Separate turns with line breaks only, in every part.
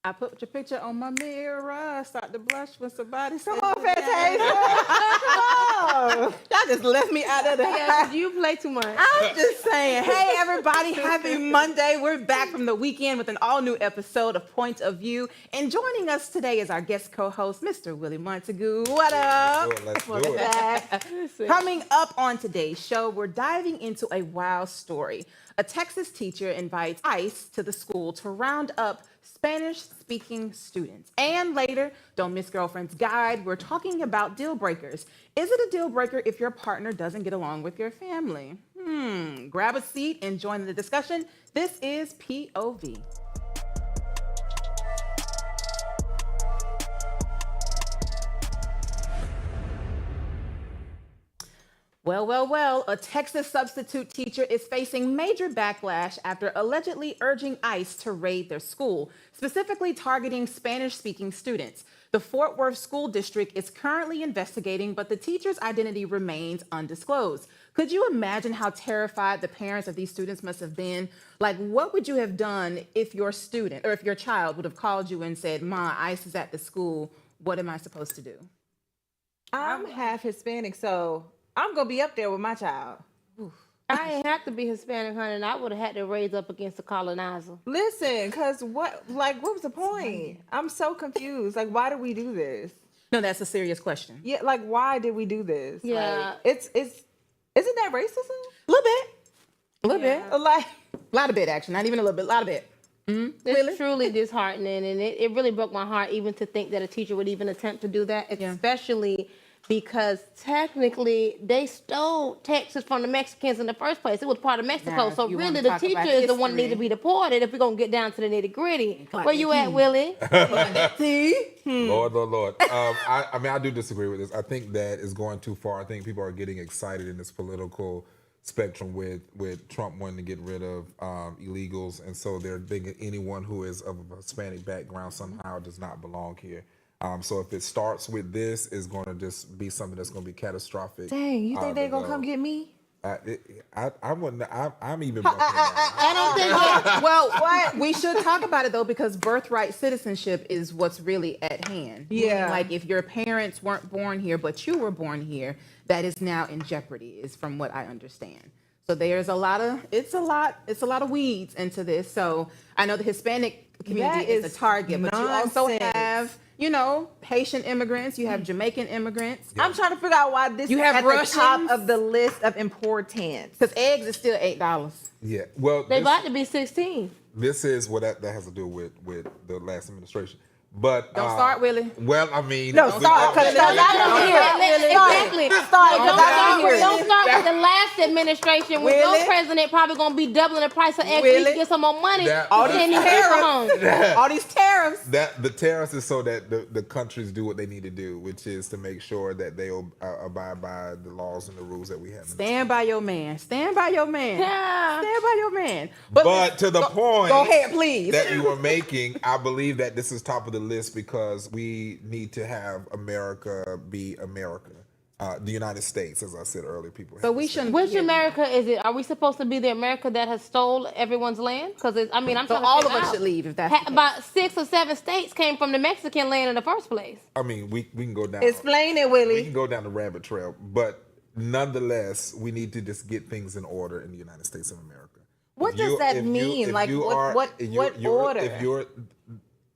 I put your picture on my mirror. Start to blush when somebody says, "Come on, Fantasia, come on." Y'all just left me out of the house.
You play too much.
I'm just saying. Hey, everybody, happy Monday. We're back from the weekend with an all-new episode of Point of View. And joining us today is our guest co-host, Mr. Willie Montague. What up?
Let's do it.
Coming up on today's show, we're diving into a wild story. A Texas teacher invites ICE to the school to round up Spanish-speaking students. And later, don't miss Girlfriend's Guide. We're talking about deal breakers. Is it a deal breaker if your partner doesn't get along with your family? Grab a seat and join the discussion. This is POV. Well, a Texas substitute teacher is facing major backlash after allegedly urging ICE to raid their school, specifically targeting Spanish-speaking students. The Fort Worth School District is currently investigating, but the teacher's identity remains undisclosed. Could you imagine how terrified the parents of these students must have been? Like, what would you have done if your student or if your child would have called you and said, "Ma, ICE is at the school. What am I supposed to do?"
I'm half Hispanic, so I'm gonna be up there with my child.
I ain't have to be Hispanic, honey, and I would have had to raise up against the colonizer.
Listen, cause what was the point? I'm so confused. Like, why did we do this?
No, that's a serious question.
Yeah, like, why did we do this?
Yeah.
Like, isn't that racism?
A little bit. A little bit.
Like,
A lot of bit, actually. Not even a little bit. A lot of bit.
It's truly disheartening, and it really broke my heart even to think that a teacher would even attempt to do that, especially because technically they stole Texas from the Mexicans in the first place. It was part of Mexico.
Now,
so
if you
really
wanna
the
talk
teacher
about
is the one that
history.
need to be deported if we're going to get down to the nitty gritty. Where you at, Willie?
Lord. I mean, I do disagree with this. I think that is going too far. I think people are getting excited in this political spectrum with Trump wanting to get rid of illegals. And so they're thinking anyone who is of a Hispanic background somehow does not belong here. So if it starts with this, it's going to just be something that's going to be catastrophic.
dang, you think they're gonna come get me?
I wouldn't. I'm even.
I don't think that.
Well, what? We should talk about it, though, because birthright citizenship is what's really at hand.
Yeah.
Like, if your parents weren't born here, but you were born here, that is now in jeopardy, is from what I understand. So there's it's a lot of weeds into this. So I know the Hispanic community
That
is
is
a target, but you also
nonsense.
have, Haitian immigrants, you have Jamaican immigrants.
I'm trying to figure out why this
You
is
have
at
Russians?
the top of the list of importance.
Because eggs is still $8.
Yeah. Well,
They about to be 16.
this is what that has to do with the last administration. But
Don't start, Willie.
Well, I mean,
No, start, because I don't hear it.
Exactly.
Start,
Don't
'cause I
start,
don't hear
don't
it.
start with the last administration when
Willie?
your president probably going to be doubling the price of eggs so
Willie?
you can get some more money.
That-
All
and
these
then you get some home.
tariffs. All these tariffs.
that the tariffs is so that the countries do what they need to do, which is to make sure that they abide by the laws and the rules that we have.
Stand by your man. Stand by your man.
Yeah.
Stand by your man.
But to the point
Go ahead, please.
that you were making, I believe that this is top of the list because we need to have America be America. The United States, as I said earlier, people.
So we shouldn't.
Which America is it? Are we supposed to be the America that has stole everyone's land? Because I'm
So
trying to
all of
figure
us
out.
should leave if that's the case.
About 6 or 7 states came from the Mexican land in the first place.
I mean, we can go down.
Explain it,
We
Willie.
can go down the rabbit trail, but nonetheless, we need to just get things in order in the United States of America.
What does that mean? Like, what order?
If your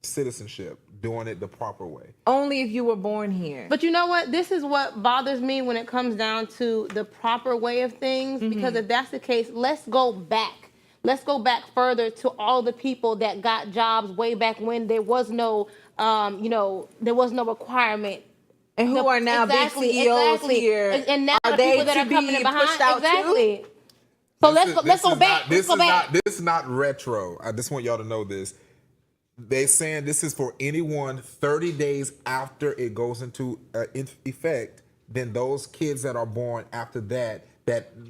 citizenship doing it the proper way.
Only if you were born here.
But you know what? This is what bothers me when it comes down to the proper way of things. Because if that's the case, let's go back. Let's go back further to all the people that got jobs way back when there was no, there was no requirement.
And who are now big CEOs here?
And now
are
the
they
people that
to
are coming
be
in behind.
pushed out
Exactly.
too?
So let's go back.
This is not retro. I just want y'all to know this. They saying this is for anyone 30 days after it goes into effect. Then those kids that are born after that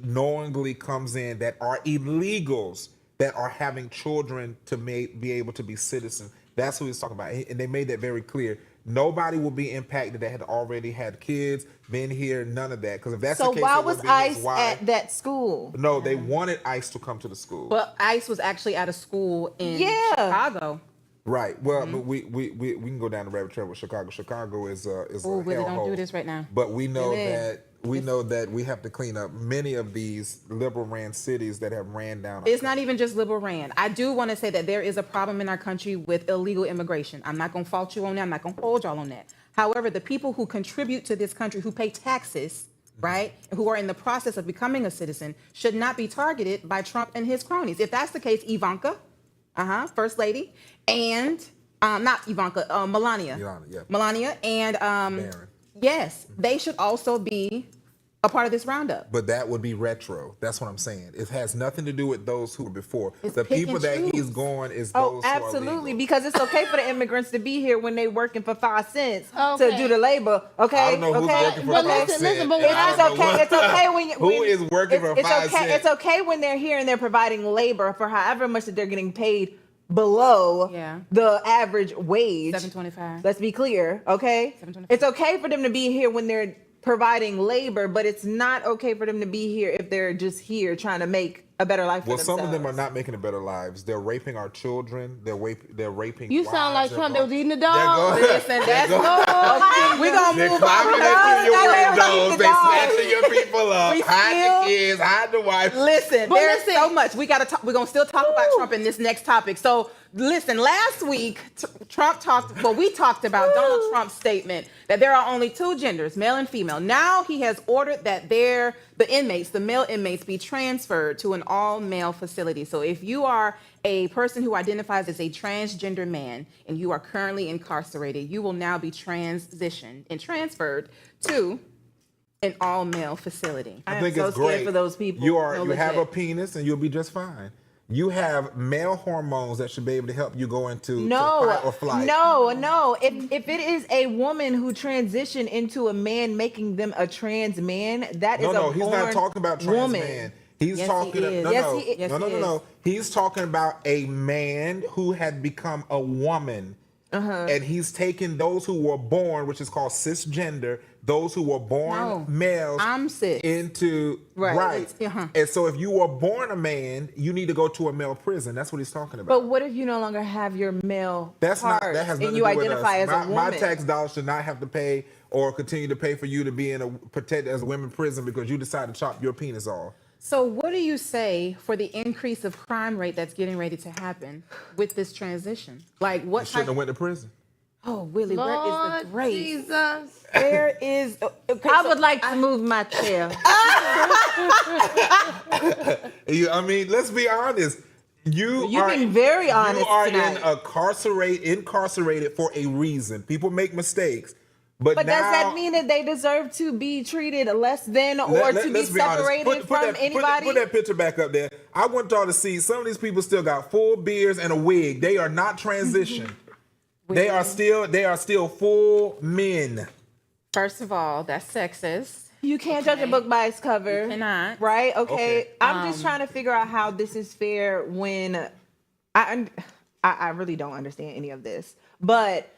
knowingly comes in, that are illegals, that are having children to be able to be citizens. That's who he's talking about, and they made that very clear. Nobody will be impacted that had already had kids, been here, none of that. Because if that's the
So
case,
why
it
was
would be
ICE
why-
at that school?
No, they wanted ICE to come to the school.
But ICE was actually at a school in
Yeah.
Chicago.
Right. Well, but we can go down the rabbit trail with Chicago. Chicago is
Oh,
a
Willie, don't do
hellhole.
this right now.
But we know
Really?
that we have to clean up many of these liberal ran cities that have ran down.
It's not even just liberal ran. I do want to say that there is a problem in our country with illegal immigration. I'm not going to fault you on that. I'm not going to hold y'all on that. However, the people who contribute to this country, who pay taxes, right, who are in the process of becoming a citizen, should not be targeted by Trump and his cronies. If that's the case, Ivanka, First Lady, and not Ivanka, Melania.
Yeah.
Melania and
Barron.
yes, they should also be a part of this roundup.
But that would be retro. That's what I'm saying. It has nothing to do with those who were before.
It's
The
pick
people
and
that
choose.
he's going is
Oh,
those who are
absolutely,
legal.
because it's okay for the immigrants to be here when they working for 5 cents
Okay.
to do the labor. Okay,
I don't know who's
okay,
working for
But
5
listen,
cents.
listen, but
and I
It's
don't know
okay.
what-
It's okay when you.
Who is working for 5
okay,
cents?
It's okay when they're here and they're providing labor for however much that they're getting paid below
Yeah.
the average wage.
$7.25.
Let's be clear, okay?
$7.25.
It's okay for them to be here when they're providing labor, but it's not okay for them to be here if they're just here trying to make a better life for
Well,
themselves.
some of them are not making it better lives. They're raping our children. They're raping.
You sound like
wives.
Trump. They
They're
was eating the
They're
dog.
going-
Listen, that's
They're
we're gonna
They're
move
climbing
on.
into your
That's why
windows.
we
They
keep the dog.
snatching your people up.
We
Hide
still-
the kids. Hide the wife.
Listen,
But
there's
listen-
so much we got to talk. We're gonna still talk about Trump in this next topic. So listen, last week Trump talked. Well, we talked about Donald Trump's statement that there are only 2 genders, male and female. Now he has ordered that the male inmates, be transferred to an all-male facility. So if you are a person who identifies as a transgender man and you are currently incarcerated, you will now be transitioned and transferred to an all-male facility.
I
I
am
think
so
it's
scared
great
for those people.
You
No,
have a
legit.
penis and you'll be just fine. You have male hormones that should be able to help you go into to
No,
fight or flight.
no. If it is a woman who transitioned into a man, making them a trans man, that is
No,
a
he's not
born
talking about trans
woman.
man. He's
Yes,
talking.
he is.
No,
Yes,
no,
he is.
Yes,
no, no,
he
no,
is.
no. He's talking about a man who had become a woman, and he's taken those who were born, which is called cisgender, those who were born
No,
males,
I'm cis.
into
Right.
Uh-huh.
And so, if you were born a man, you need to go to a male prison. That's what he's talking about.
But what if you no longer have your male
That's not.
parts
That has nothing
and
to
you
do with
identify
us.
as a woman?
My tax dollars should not have to pay or continue to pay for you to be in a protected as a women prison because you decide to chop your penis off.
So what do you say for the increase of crime rate that's getting ready to happen with this transition? Like
You
what
shouldn't
type?
have went to prison.
Oh, Willie, where is the
Lord
grace?
Jesus.
Where is? Okay,
I
so-
would like to move my chair.
I mean, let's be honest.
You've been very honest
You are
tonight.
incarcerated for a reason. People make mistakes, but
But
now,
does that mean that they deserve to be treated less than or to be
let's honest.
separated from anybody?
Put that picture back up there. I want y'all to see some of these people still got full beards and a wig. They are not transitioned. They are still full men.
First of all, that's sexist.
You can't judge a book by its cover.
You cannot.
Right? Okay.
Okay.
I'm just trying to figure out how this is fair when I really don't understand any of this. But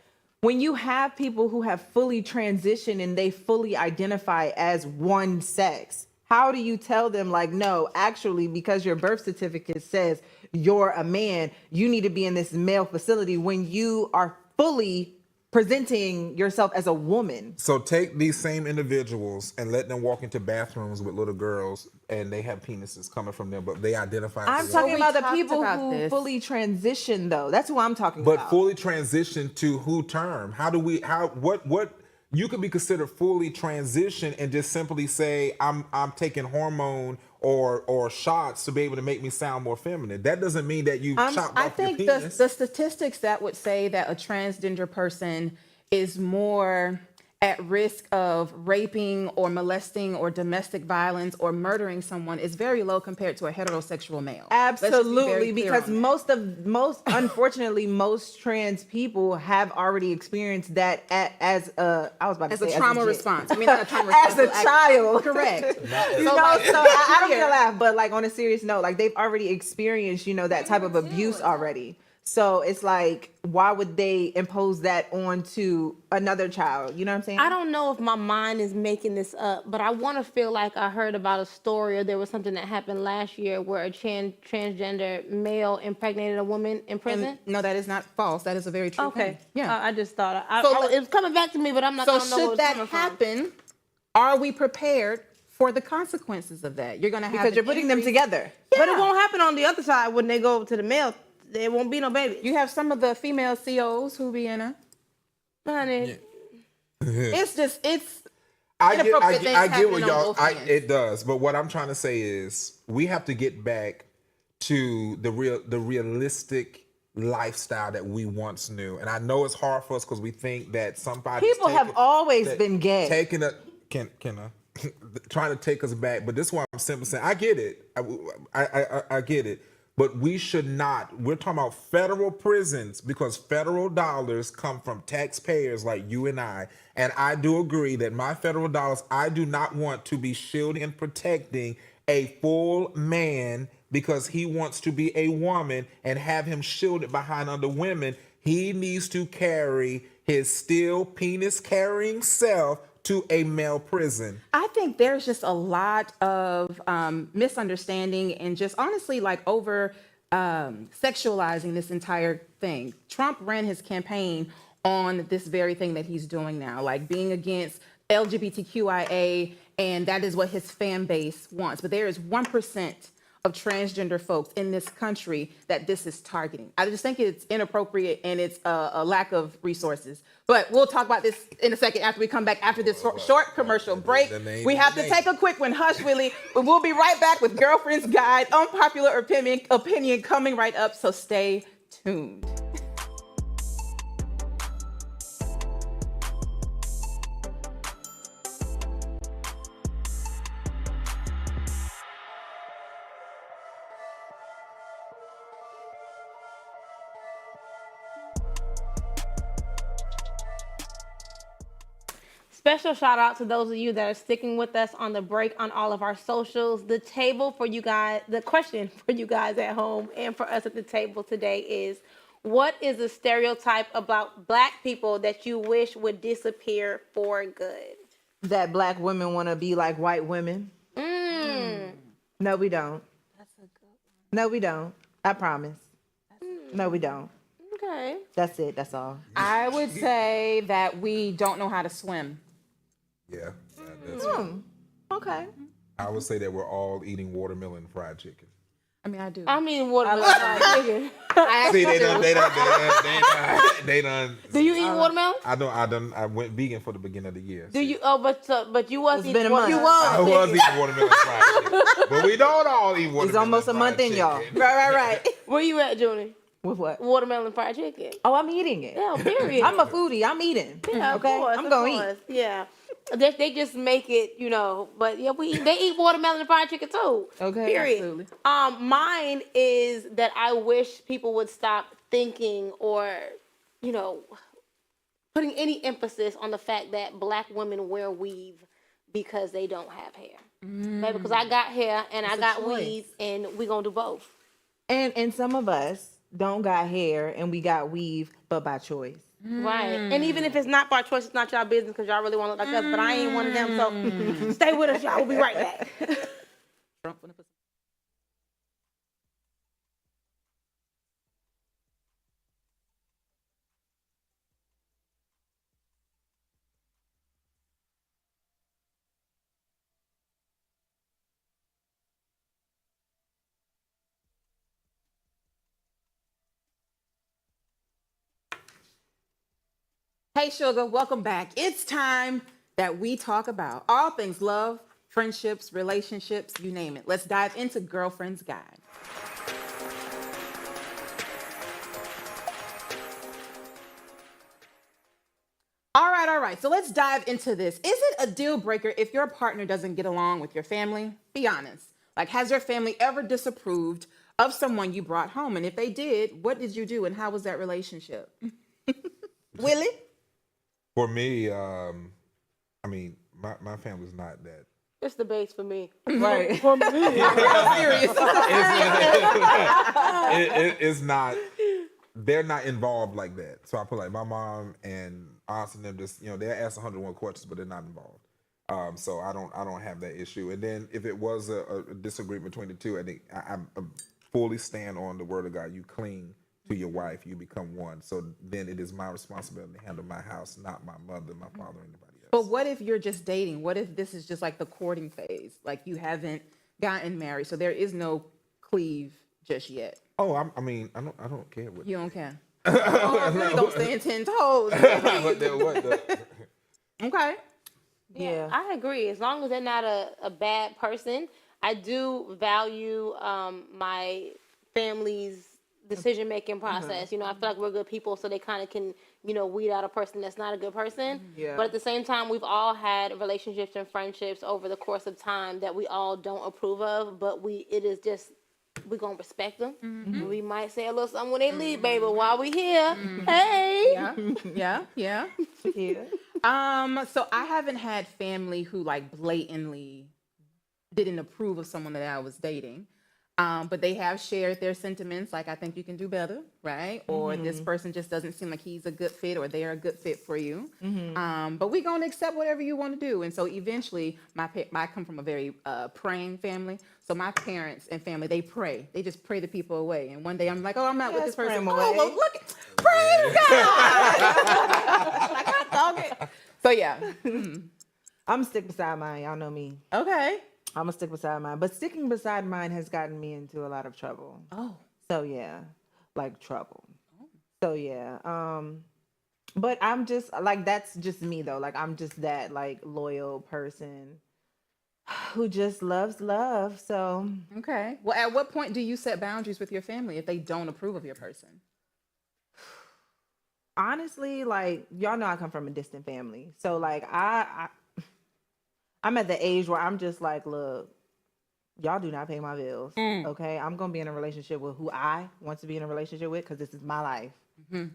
when you have people who have fully transitioned and they fully identify as one sex, how do you tell them, like, no, actually, because your birth certificate says you're a man, you need to be in this male facility when you are fully presenting yourself as a woman?
So take these same individuals and let them walk into bathrooms with little girls, and they have penises coming from them, but they identify.
I'm
as
talking
we
about the
talked
people
about
who
this.
fully transition, though. That's who I'm talking
But
about.
fully transition to who term? What you could be considered fully transitioned and just simply say I'm taking hormone or shots to be able to make me sound more feminine. That doesn't mean that you chopped
I
off your
think
penis.
the statistics that would say that a transgender person is more at risk of raping or molesting or domestic violence or murdering someone is very low compared to a heterosexual male. Let's just be very
Absolutely,
clear
because
on that.
unfortunately, most trans people have already experienced that as a
trauma response. I mean, not a trauma
as a
response.
child.
Correct.
You know,
like,
so I don't mean to
here-
laugh, but like on a serious note, like they've already experienced, that type of abuse already. So it's like, why would they impose that onto another child? You know what I'm saying?
I don't know if my mind is making this up, but I want to feel like I heard about a story or there was something that happened last year where a transgender male impregnated a woman in prison.
And no, that is not false. That is a very true
Okay.
thing. Yeah.
I just thought
So
it was coming back to me, but I'm not.
So
I don't know where
should
it's
that
coming from.
happen, are we prepared for the consequences of that? You're going to have
because you're
an
putting them
increase-
together.
But it won't happen on the other side when they go to the male. There won't be no babies.
You have some of the female COs who be in a.
Honey,
It's just it's.
I
Inappropriate things
get what
happen on
y'all.
both ends.
It does, but what I'm trying to say is we have to get back to the realistic lifestyle that we once knew. And I know it's hard for us because we think that somebody
People have always been gay.
taking a can trying to take us back. But this is why I'm simply saying I get it. I get it. But we should not. We're talking about federal prisons because federal dollars come from taxpayers like you and I. And I do agree that my federal dollars, I do not want to be shielding and protecting a full man because he wants to be a woman and have him shielded behind other women. He needs to carry his still penis carrying self to a male prison.
I think there's just a lot of misunderstanding and just honestly like over sexualizing this entire thing. Trump ran his campaign on this very thing that he's doing now, like being against LGBTQIA, and that is what his fan base wants. But there is 1% of transgender folks in this country that this is targeting. I just think it's inappropriate and it's a lack of resources. But we'll talk about this in a second after we come back after this short commercial break. We have to take a quick one. Hush, Willie. But we'll be right back with Girlfriend's Guide, unpopular opinion coming right up. So stay tuned.
special shout out to those of you that are sticking with us on the break on all of our socials. The table for you guys, the question for you guys at home and for us at the table today is, what is a stereotype about Black people that you wish would disappear for good?
That Black women want to be like white women. No, we don't.
That's a good one.
No, we don't. I promise. No, we don't.
Okay.
That's it. That's all.
I would say that we don't know how to swim.
Yeah. That's
Okay.
I would say that we're all eating watermelon fried chicken.
I mean, I do.
I mean, watermelon fried chicken.
See, they done.
Do you eat watermelon?
I went vegan for the beginning of the year.
Do you? Oh, but you was
It's
eating
been a month.
You
I
was.
was eating watermelon fried chicken, but we don't all eat watermelon.
It's almost a month
fried
in, y'all.
chicken.
Right.
Where you at, Junie?
With what?
Watermelon fried chicken.
Oh, I'm eating it.
Yeah, period.
I'm a foodie. I'm eating.
Yeah,
okay.
of course,
I'm
of
gonna
course. Yeah. They just make it, but yeah, they eat watermelon and fried chicken too.
Okay,
Period.
absolutely.
Mine is that I wish people would stop thinking or, putting any emphasis on the fact that Black women wear weave because they don't have hair. Maybe because I got hair and I got weave and we gonna do both.
And some of us don't got hair and we got weave, but by choice.
Right. And even if it's not by choice, it's not y'all business because y'all really want to look like us, but I ain't one of them, so stay with us, y'all. We'll be right back.
Hey, sugar, welcome back. It's time that we talk about all things love, friendships, relationships, you name it. Let's dive into Girlfriend's Guide. All right. So let's dive into this. Is it a deal breaker if your partner doesn't get along with your family? Be honest. Like, has your family ever disapproved of someone you brought home? And if they did, what did you do and how was that relationship? Willie?
For me, my family's not that.
It's the base for me.
Right.
For me.
Real serious.
It's not. they're not involved like that. So I put like my mom and aunts and them just, they ask 101 questions, but they're not involved. So I don't have that issue. And then if it was a disagreement between the two, I think I fully stand on the word of God. You cling to your wife, you become one. So then it is my responsibility to handle my house, not my mother, my father, or anybody else.
But what if you're just dating? What if this is just like the courting phase? Like you haven't gotten married, so there is no cleave just yet.
Oh, I don't care what.
You don't care. Oh, really don't stand 10 toes. Okay.
Yeah, I agree. As long as they're not a bad person, I do value my family's decision-making process. I feel like we're good people, so they kind of can, weed out a person that's not a good person.
Yeah.
But at the same time, we've all had relationships and friendships over the course of time that we all don't approve of, but we're going to respect them. We might say a little something when they leave, baby, while we here. Hey!
Yeah. So I haven't had family who like blatantly didn't approve of someone that I was dating. But they have shared their sentiments, like, I think you can do better, right? Or this person just doesn't seem like he's a good fit or they're a good fit for you. But we're going to accept whatever you want to do. And so eventually, I come from a very praying family. So my parents and family, they pray. They just pray the people away. And one day I'm like, oh, I'm not with this person. Oh, well, look, praise God! Like, I dog it. So, yeah.
I'm going to stick beside mine. Y'all know me.
Okay.
I'm going to stick beside mine. But sticking beside mine has gotten me into a lot of trouble.
Oh.
So, yeah. Like, trouble. So, yeah. But I'm just, like, that's just me, though. Like, I'm just that, like, loyal person who just loves love. So.
Okay. Well, at what point do you set boundaries with your family if they don't approve of your person?
Honestly, like, y'all know I come from a distant family. So, like, I'm at the age where I'm just like, look, y'all do not pay my bills. Okay. I'm going to be in a relationship with who I want to be in a relationship with because this is my life.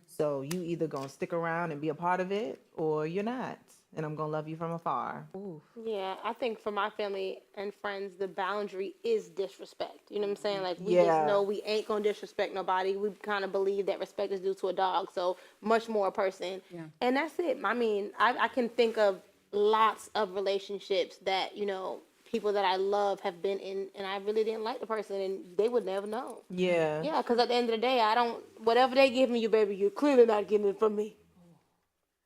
So you either going to stick around and be a part of it or you're not. And I'm going to love you from afar.
Ooh.
Yeah, I think for my family and friends, the boundary is disrespect. You know what I'm saying? Like, we just know we ain't going to disrespect nobody. We kind of believe that respect is due to a dog. So much more a person. Yeah. And that's it. I mean, I can think of lots of relationships that, people that I love have been in, and I really didn't like the person, and they would never know.
Yeah.
Yeah, because at the end of the day, whatever they give me, you, baby, you're clearly not getting it from me.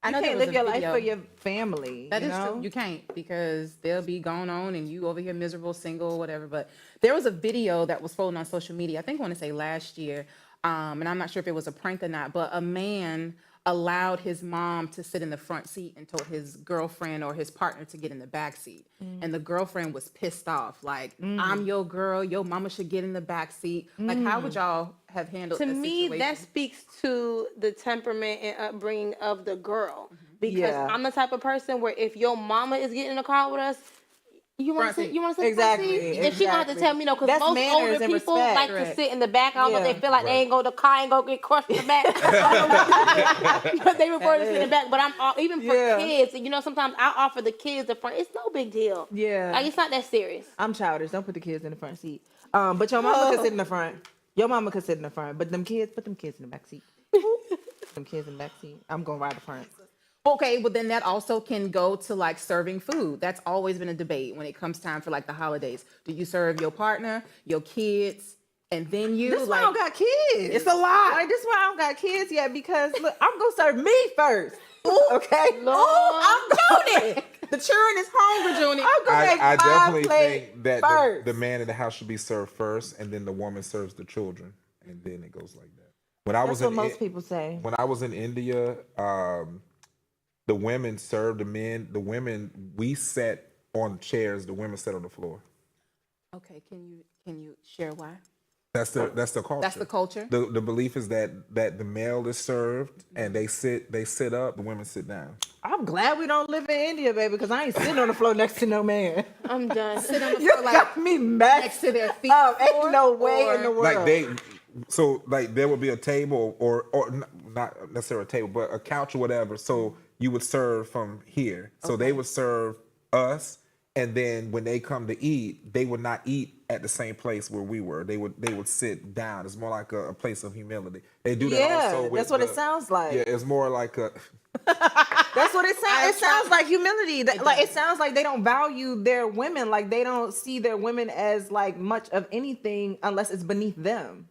I know you can't live your life for your family.
That is true. You can't, because they'll be going on and you over here miserable, single, whatever. But there was a video that was floating on social media, I think I want to say last year, and I'm not sure if it was a prank or not, but a man allowed his mom to sit in the front seat and told his girlfriend or his partner to get in the back seat. And the girlfriend was pissed off. Like, I'm your girl. Your mama should get in the back seat. Like, how would y'all have handled
To
a
me,
situation?
that speaks to the temperament and upbringing of the girl. Because I'm the type of person where if your mama is getting in the car with us, you want to sit? You want to sit?
Exactly.
And she gonna have to tell me no, because most older people like to sit in the back. I don't know if they feel like the car ain't gonna get crushed in the back. But they prefer to sit in the back. But even for kids, sometimes I offer the kids the front. It's no big deal.
Yeah.
Like, it's not that serious.
I'm childish. Don't put the kids in the front seat. But your mama could sit in the front. Your mama could sit in the front. But put them kids in the back seat. Them kids in the back seat. I'm gonna ride the front.
Okay, well then that also can go to like serving food. That's always been a debate when it comes time for like the holidays. Do you serve your partner, your kids, and then you?
This is why I don't got kids.
It's a lot.
Like, this is why I don't got kids yet, because look, I'm gonna serve me first. Okay?
I'm doing it. The children is hungry, Junie.
I'm gonna make
I definitely
plate
think that
first.
the man in the house should be served first, and then the woman serves the children, and then it goes like that. When I
That's what most people say.
When I was in India, the women served the men. The women, we sat on chairs. The women sat on the floor.
Okay, can you share why?
That's the culture.
That's the culture.
The belief is that the male is served and they sit up. The women sit down.
I'm glad we don't live in India, baby, because I ain't sitting on the floor next to no man.
I'm done.
Sit on the
You
floor
got me mad.
next to their feet.
Ain't no way in the world.
Like there would be a table or not necessarily a table, but a couch or whatever. So you would serve from here. So they would serve us, and then when they come to eat, they would not eat at the same place where we were. They would sit down. It's more like a place of humility. They do that
Yeah,
also with
that's what it sounds like.
Yeah, it's more like a
That's what it sounds. It sounds like humility. Like
does.
it sounds like they don't value their women. Like they don't see their women as like much of anything unless it's beneath them.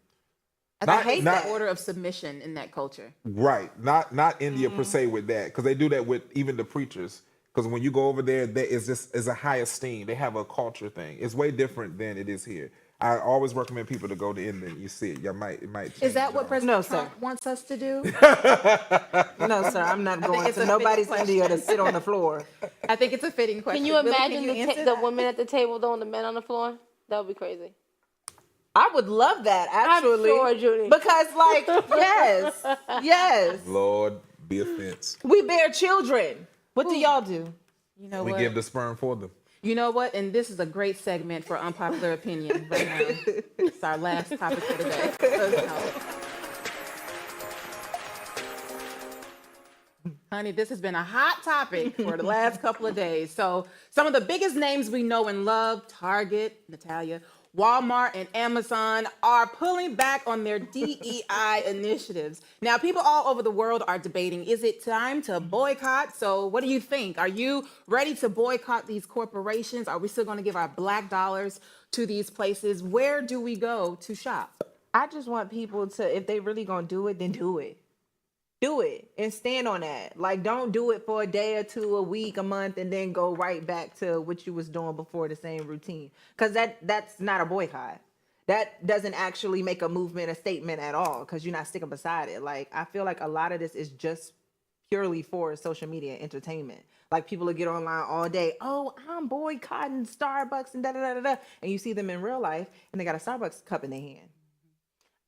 I
Not-
hate
not-
the order of submission in that culture.
right. Not India per se with that, because they do that with even the preachers. Because when you go over there, is a high esteem. They have a culture thing. It's way different than it is here. I always recommend people to go to India. You see it. It might.
Is
change
that what
y'all.
President
No, sir.
Trump wants us to do?
No, sir, I'm not going
it's
to
a
nobody's
fitting
India to
question.
sit on the floor.
I think it's a fitting question.
Can you
Willie,
imagine
answer
the
that?
women at the table though and the men on the floor? That would be crazy.
I would love that actually.
sure, Judy.
Because like, yes,
Lord be offense.
we bear children. What do y'all do?
You know
We
what?
give the sperm for them.
You know what? And this is a great segment for unpopular opinion right now. It's our last topic for today. Honey, this has been a hot topic for the last couple of days. So some of the biggest names we know and love, Target, Natalia, Walmart, and Amazon, are pulling back on their DEI initiatives. Now, people all over the world are debating, is it time to boycott? So what do you think? Are you ready to boycott these corporations? Are we still going to give our black dollars to these places? Where do we go to shop?
I just want people to, if they really gonna do it, then do it. Do it and stand on that. Like, don't do it for a day or two, a week, a month, and then go right back to what you was doing before, the same routine. Because that's not a boycott. That doesn't actually make a movement, a statement at all, because you're not sticking beside it. Like, I feel like a lot of this is just purely for social media entertainment. Like, people will get online all day, oh, I'm boycotting Starbucks and da-da-da-da-da. And you see them in real life, and they got a Starbucks cup in their hand.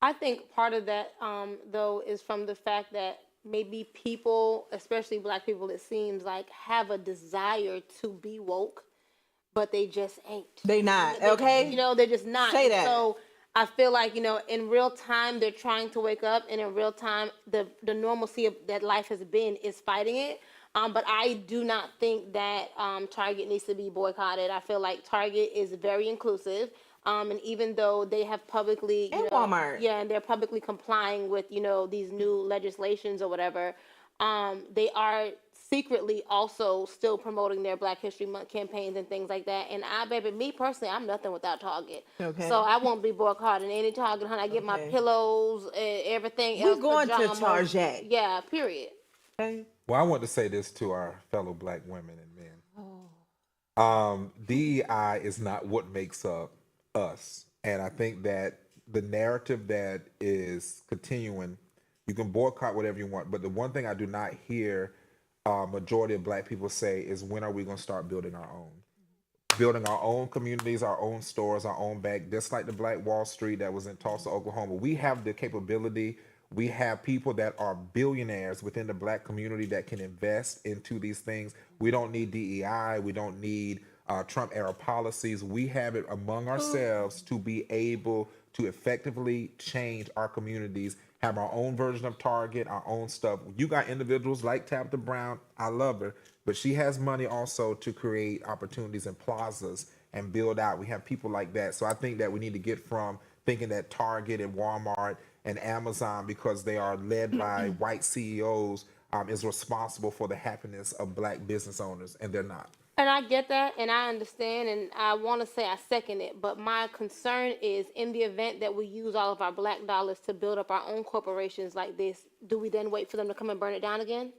I think part of that, though, is from the fact that maybe people, especially black people, it seems like, have a desire to be woke, but they just ain't.
They not, okay?
You know, they're just not.
Say that.
So I feel like, you know, in real time, they're trying to wake up, and in real time, the normalcy of that life has been is fighting it. But I do not think that Target needs to be boycotted. I feel like Target is very inclusive. And even though they have publicly,
And Walmart.
yeah, and they're publicly complying with, you know, these new legislations or whatever, they are secretly also still promoting their Black History Month campaigns and things like that. And me personally, I'm nothing without Target.
Okay.
So I won't be boycotting any Target, honey. I get my
Okay.
pillows, everything
We're
else.
going to
pajamas.
Target.
Yeah, period.
Okay.
Well, I want to say this to our fellow black women and men. DEI is not what makes up us. And I think that the narrative that is continuing, you can boycott whatever you want, but the one thing I do not hear majority of black people say is, when are we going to start building our own? Building our own communities, our own stores, our own bank, just like the Black Wall Street that was in Tulsa, Oklahoma. We have the capability. We have people that are billionaires within the black community that can invest into these things. We don't need DEI. We don't need Trump era policies. We have it among ourselves to be able to effectively change our communities, have our own version of Target, our own stuff. You got individuals like Tabitha Brown. I love her, but she has money also to create opportunities in plazas and build out. We have people like that. So I think that we need to get from thinking that Target and Walmart and Amazon, because they are led by white CEOs, is responsible for the happiness of black business owners, and they're not.
And I get that, and I understand, and I want to say I second it, but my concern is, in the event that we use all of our black dollars to build up our own corporations like this, do we then wait for them to come and burn it down again?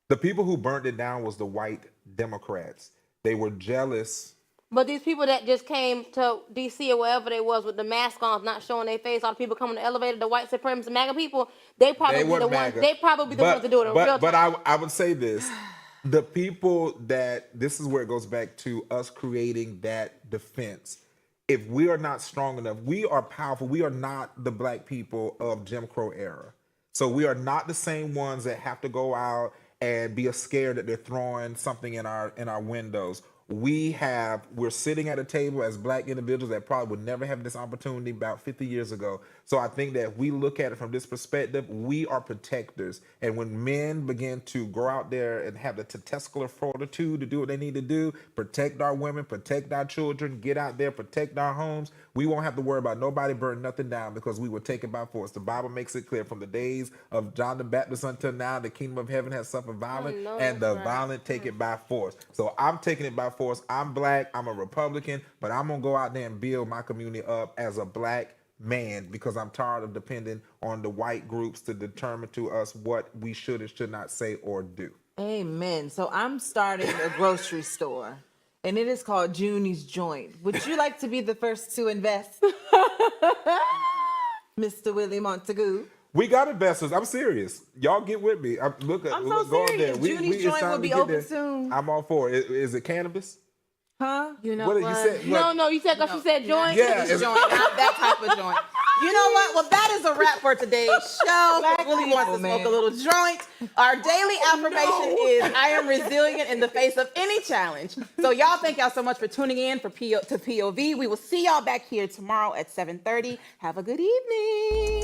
The people who burned it down was the white Democrats. They were jealous.
But these people that just came to D.C. or wherever they was with the mask on, not showing their face, all the people coming in the elevator, the white supremacist MAGA people, they probably the ones.
MAGA.
They probably the ones to do it in real time.
But I would say this: the people that, this is where it goes back to us creating that defense. If we are not strong enough, we are powerful. We are not the black people of Jim Crow era. So we are not the same ones that have to go out and be scared that they're throwing something in our windows. we're sitting at a table as Black individuals that probably would never have this opportunity about 50 years ago. So I think that if we look at it from this perspective, we are protectors. And when men begin to go out there and have the testicular fortitude to do what they need to do, protect our women, protect our children, get out there, protect our homes, we won't have to worry about nobody burning nothing down because we were taken by force. The Bible makes it clear, from the days of John the Baptist until now, the kingdom of heaven has suffered violence, and the violent take it by force. So I'm taking it by force. I'm Black, I'm a Republican, but I'm gonna go out there and build my community up as a Black man, because I'm tired of depending on the white groups to determine to us what we should and should not say or do.
Amen. So I'm starting a grocery store, and it is called Junie's Joint. Would you like to be the first to invest, Mr. Willie Montague?
We got investors. I'm serious. Y'all get with me.
I'm so
go on
serious.
there.
Junie's
it's
Joint
time
will
to
be
get
open
there.
soon.
I'm all for it. Is it cannabis?
Huh?
You know
What
what?
did you say? What?
No, you said because she said joint.
Yeah,
This joint, not that type of joint. You know what? Well, that is a wrap for today's show.
Black
Willie wants to
people,
smoke
man.
a little joint. Our daily affirmation is, I am resilient in the face of any challenge. So y'all, thank y'all so much for tuning in to POV. We will see y'all back here tomorrow at 7:30. Have a good evening.